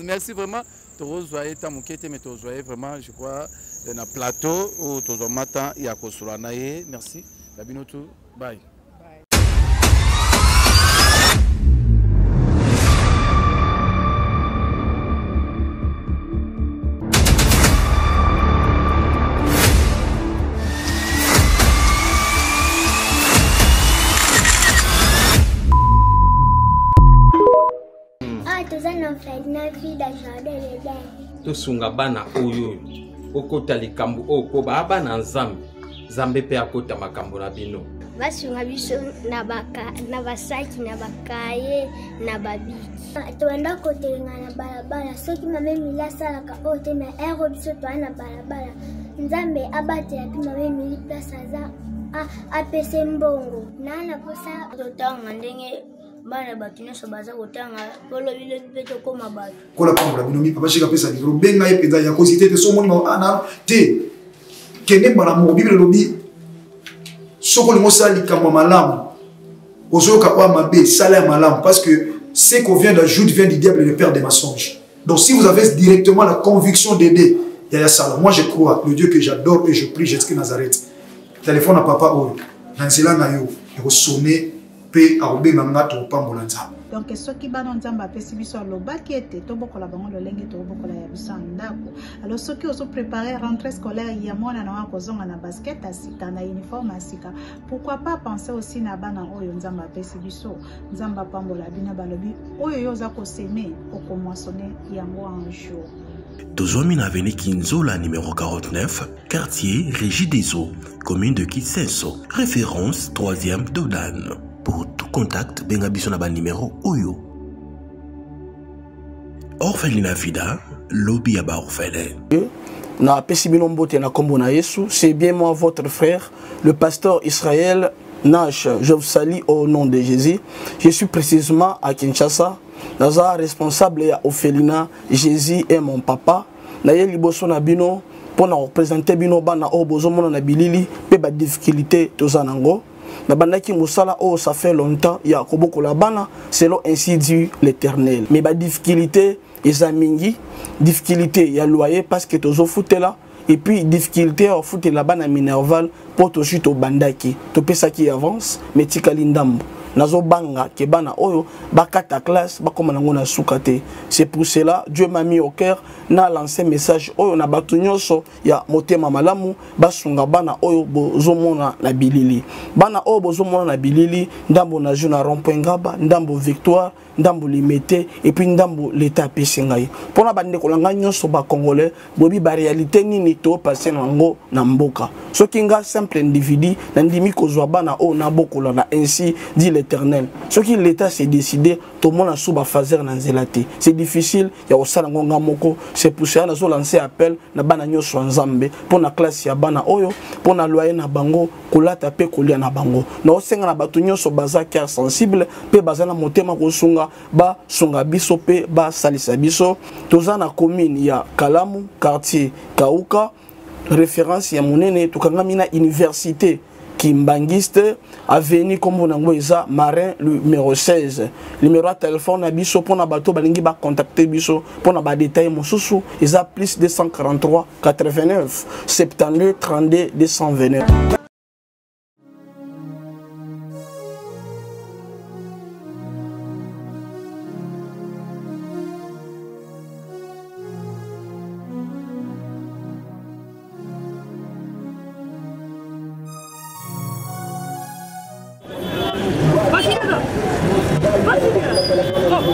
Merci vraiment. Tu rejoins ta moquette, mais tu rejoins vraiment, je crois, dans un plateau où tu as matin, il y a Kosulanaye. Merci. Babinotu. Bye. tosunga bana oyo okota likambo oko ba bana nzambe nzambe pe akota makambo na bino basunga biso na basaki na bakaye na babiki toenda kotelenga na balabala soki mame mili asalaka oyo te na ero biso toa na balabala nzambe abatela mpe mame mili place aza apese mbongo nana posa totanga ndenge bana bato nyonso baza kotanga polobile mpe tokóma bato kola pambola bino mipa bashika pesa likolo benga ye mpenza ya kosi te te so omoni ana te kende mbala moko bibele elobi soki olingi osala likambo ya malamu ozoyoka oyo mabe sala ya malamu parce que ce qu'on vient d'ajoute vient du diable et le père des mensonges. Donc si vous avez directement la conviction d'aider Yaya Sala, moi je crois le Dieu que j'adore et je prie Jésus Nazareth téléphone à papa oyo na nzela na yo ekosonne pe akobenga nga topambola nzambe. Donc soki bana nzamba apesi biso alobaki ete tobokola bango lolenge tobokola ya biso ndako. Alors soki ozo préparer rentrée scolaire ya mwana na wa kozonga na basket asika na uniforme asika, pourquoi pas penser aussi na bana oyo nzamba apesi biso nzamba pambola bina balobi oyo yoza ko semer okomoissonner yango un jour. Tozomine avenue Kinzola numéro 49, quartier Régie des Eaux, commune de Kitsenso, référence 3e Dodane. Pour tout contact, bengabiso na ba numéro Oyo. Orphelinat Vida, lobby à ba orphelin. Na pesibino mbote na kombo na Yesu, c'est bien moi votre frère, le pasteur Israël Nash. Je vous salue au nom de Jésus. Je suis précisément à Kinshasa. Naza responsable ya orphelinat Jésus est mon papa. Na ye liboso na bino pour na représenter bino bana o bozomona na bilili pe ba difficulté tozanango. Na bandaki musala oh ça fait longtemps ya koboko la bana selon ainsi dit l'Éternel. Mais ba difficulté ezamingi, difficulté ya loyer parce que tozo foutela et puis difficulté au foot la bana minerval pour to chute au bandaki. To pesa qui avance mais tikali ndambo. Nazo banga ke bana oyo bakata classe bakoma nango na sukate. C'est pour cela Dieu m'a mis au cœur na lancé message oyo na batu nyonso ya motema malamu basunga bana oyo bozomona na bilili. Bana oyo bozomona na bilili ndambo na juna rond-point Ngaba, ndambo Victoire, ndambo Limité et puis ndambo l'état pesengai. Pona bande kolanga nyonso ba congolais bobi ba réalité nini to passer nango na mboka. Soki nga simple individu na ndimi kozwa bana oyo na bokola na ainsi dit l'Éternel. Ce qui l'État s'est décidé, tout le monde a sous fazer na zelati. C'est difficile, il y a aussi ngonga moko. C'est pour ça que nous lancé appel na bana nyoso nzambe pour na classe ya bana oyo, pour na loyer na bango, kolata pe kolia na bango. Na osenga na batu nyoso baza qui sensible, pe baza na motema ko sunga ba sunga biso pe ba salisa biso. Toza na commune ya Kalamu, quartier Kauka, référence ya monene tukanga na université Kimbangiste, avenue comme on a Marin numéro 16. Numéro de téléphone biso pour na bateau balingi ba contacter biso pour na ba détail mosusu isa plus 243 89 72 32 229.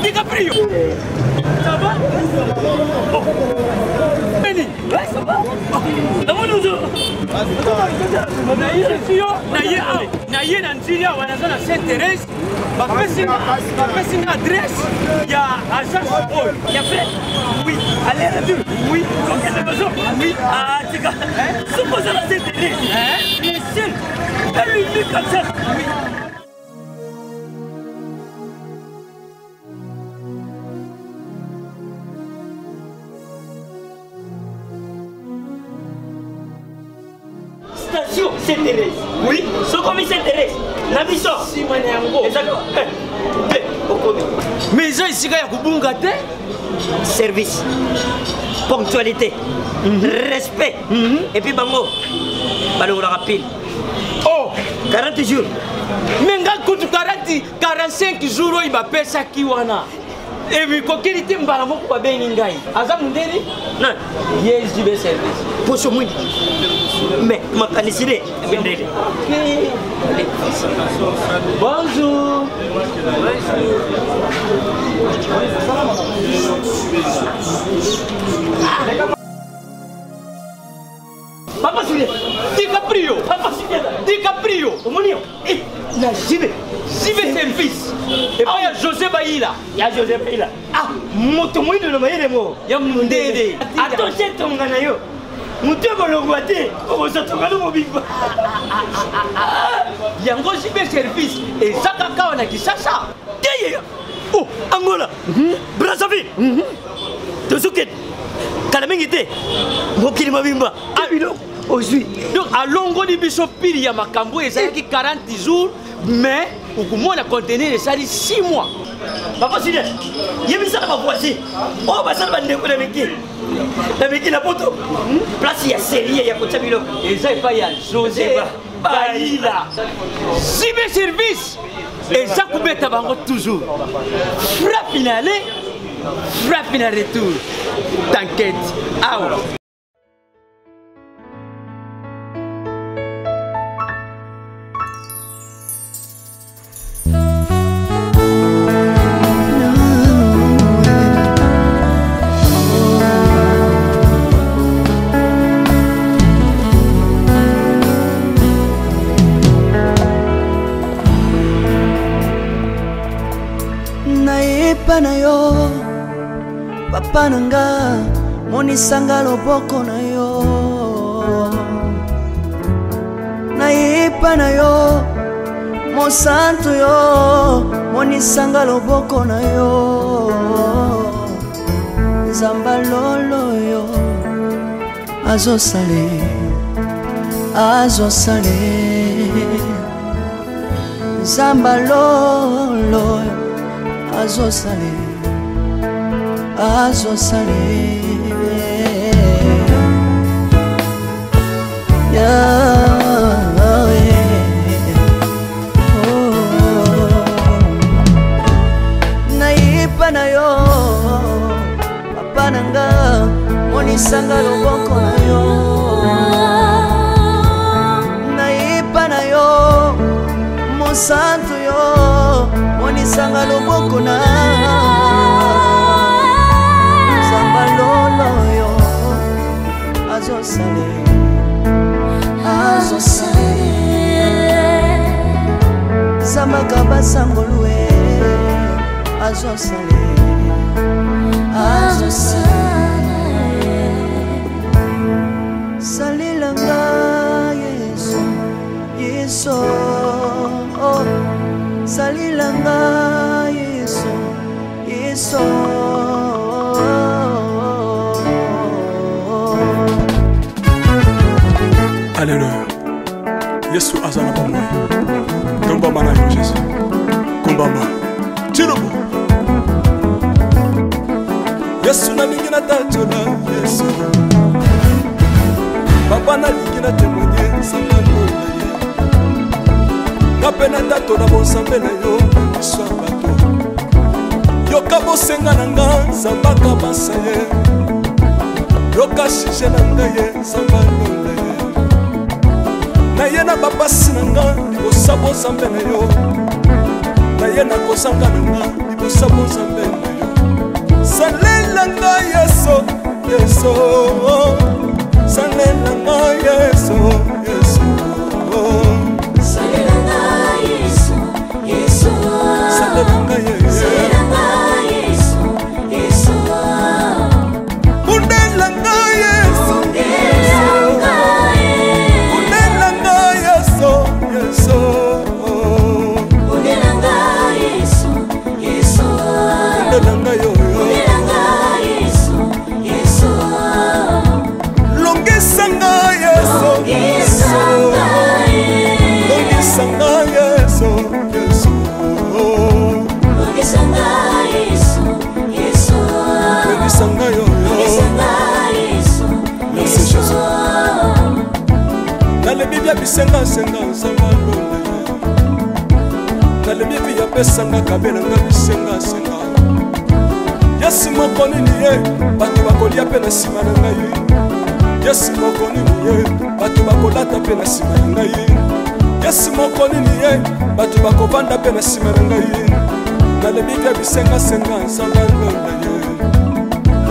DiCaprio, ça va? Oh. Benny, ouais, ça va? D'abord nous na Nigeria wanaza na Saint-Thérèse, bapesi une adresse, il y a agence Paul, il y a fait, oui, allez retour, oui, donc il y a besoin, oui, ah, tu vois, supposons la Saint-Thérèse, il est seul, elle lui dit comme ça, oui. Station Saint-Thérèse. Oui. Ce commis Saint-Thérèse. La mission. Si moi n'ai exactement. Mais ça ici il y a kubunga te. Service. Ponctualité. Respect. Et puis bango. Balo rapide. Oh, 40 jours. Mais ngal kutu 45 jours il va payer ça qui wana. Et puis kokili te mbala moko ba bengi ngai. Aza mundeni? Non. Yes, du service. Pour ce monde. Mais ma canicile. Bonjour. Papa Julien, DiCaprio, Papa Julien, DiCaprio, Omonio, il a Jibé service. Et puis il y a José Baïla. Il y a José Baïla. Ah, motomoïde de l'Omaïdemo. Il y a Mundede. Attention, ton ganayo. Moutego le guaté, on va s'attendre au mobile. Il y a un gros service et ça caca on a qui ça. Oh, Angola, Brazzaville, Tozuket, Kalamengite, Mokili Mabimba, Abino, aujourd'hui. Donc à Longo de Bishopil, il y a Makambo et ça qui 40 jours, mais au moins la contenir ça dit 6 mois. Papa Sylvain, il y a mis ça dans ma voici. Oh, bah ça va me décoller. La photo. Place il y a série, il y a côté Bilo. Et ça il y a José Baïla. Cyber service. Et Jacques Betabango toujours. Frappe finale, frappe finale retour. T'inquiète. Ah ouais. Na yo papa nanga monisanga loboko na yo naipa na yo mosantu yo monisanga loboko na yo nzamba lolo yo azosale nzamba lolo azosale naipa na yo papa nanga monisanga loboko na yo naipa na yo mosantu yo monisanga loboko na nzamba lolo yo azosale zambaka basangolue azosale salilanga yeso salilanga yeso Alléluia. Yesu azana ba moi. Tomba mana yo Jésus. Kumbamba. Tirobo. Yesu na lingi na tachola Yesu. Papa na lingi na témoigner sangalo na ye. Kapena tato na bonsambe na yo Yesu abato. Yoka bosenga na nga zambaka basaye. Yoka shije na nga ye sambalo na ye. Na ye na bapasi na nga libosabo zambe na yo. Na ye na kozanga na nga libosabo zambe na yo. Salela nga Yesu, Yesu. Salela nga Yesu, Yesu. Salela nga Yesu, Yesu. Salela nga Yesu, Yesu. Kundela nga Yesu, bisenga senga sangalo na bibi ya pesanga kabela nga bisenga senga Yesu moko nini ye bato bakolia pe na sima na ngai Yesu moko nini ye bato bakolata pe na sima na ngai Yesu moko nini ye bato bakovanda pe na sima na ngai na bibi ya bisenga senga sangalo na ye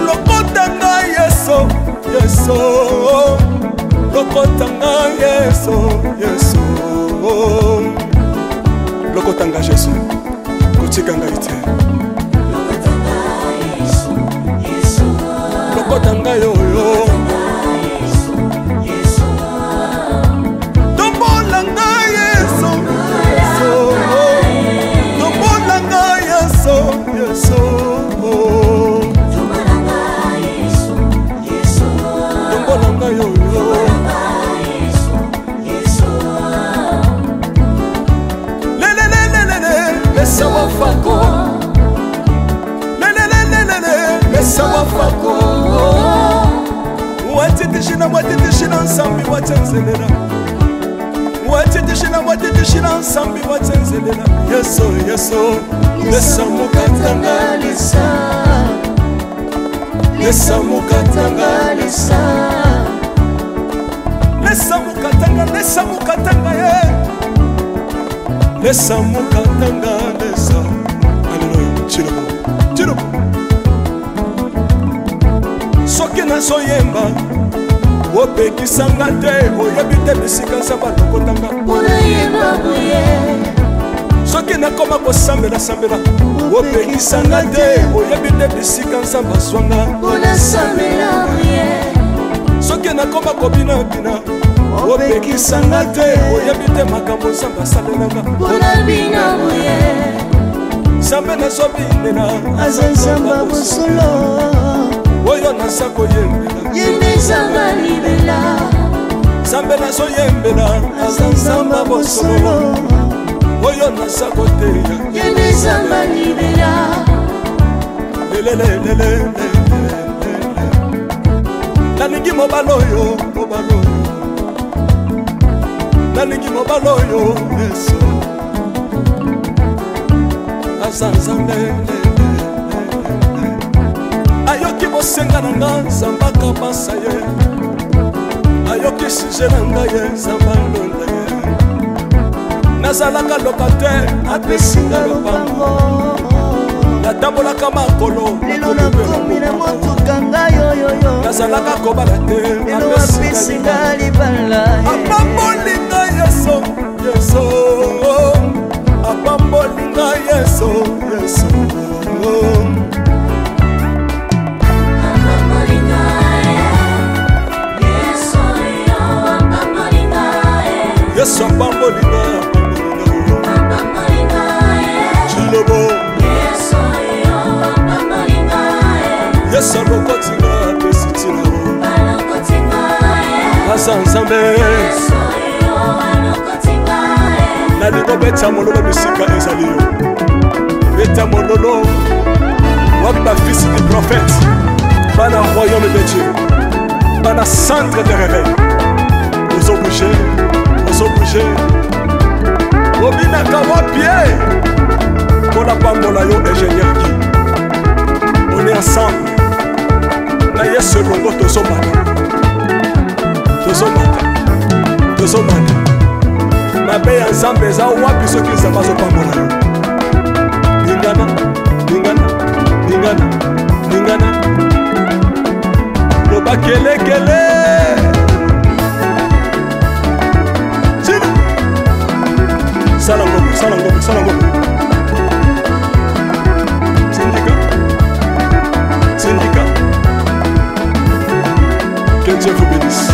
lokota ngai Yesu Yesu lokotanga Yesu, Yesu. Lokotanga Jésus, kotikanga ite. Lokotanga yo yo. Tombolanga Yesu, Yesu. Tombolanga Yesu, Yesu. Tombolanga yo yo. Sawa fako le sawa fako watitishina nsambi watsenzelela watitishina watitishina nsambi watsenzelela yeso yeso lesa mukatanga lesa lesa mukatanga lesa lesa mukatanga ye lesa mukatanga lesa aleluya chilobo chilobo soki nazoyemba opekisanga te oyebi te bisika nzambe alokotanga soki nakoma kosambela sambela opekisanga te oyebi te bisika nzambe azwanga soki nakoma kobinabina opekisanga te oyebi te makambo nzambe asalelanga nzambe nazobinela aza nzambe bosolo oyo naza koyembela yende nzambe libela nzambe nazoyembela aza nzambe bosolo oyo naza koteya yende nzambe libela lelelelelele nalingi mobala oyo nalingi mobala oyo yeso aza nzambe ayoki bosenga na nga nzambe akabasa ye ayoki suje na ngai ye nzambe alonda ye nazalaka lokatere apesinga lopango natambolaka makolo lelo nakomi na motuka ngai oyoyo nazalaka kobala te lelo apesinga libala apambolinga yeso yeso apambolinga yeso yeso yesu apambolinga chilobo yesu alokotinga apesitina aza nzambe nalingo beta mololo bisika ezali yo beta mololo wapi bafisi du prophète bana royaume de dieu bana centre de réveil ozobouge ozobouge obinaka wapie mpona pambola yo ingénieur ki on est ensemble na yesu elongo tozomata mabe ya nzambe eza wapi soki nzambe azopambola yo lingana loba kelekele sala ngombe syndicat que Dieu vous bénisse.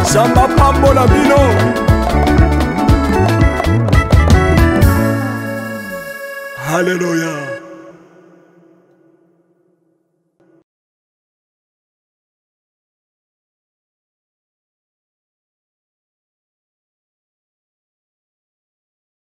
Samba pambola bino Alléluia.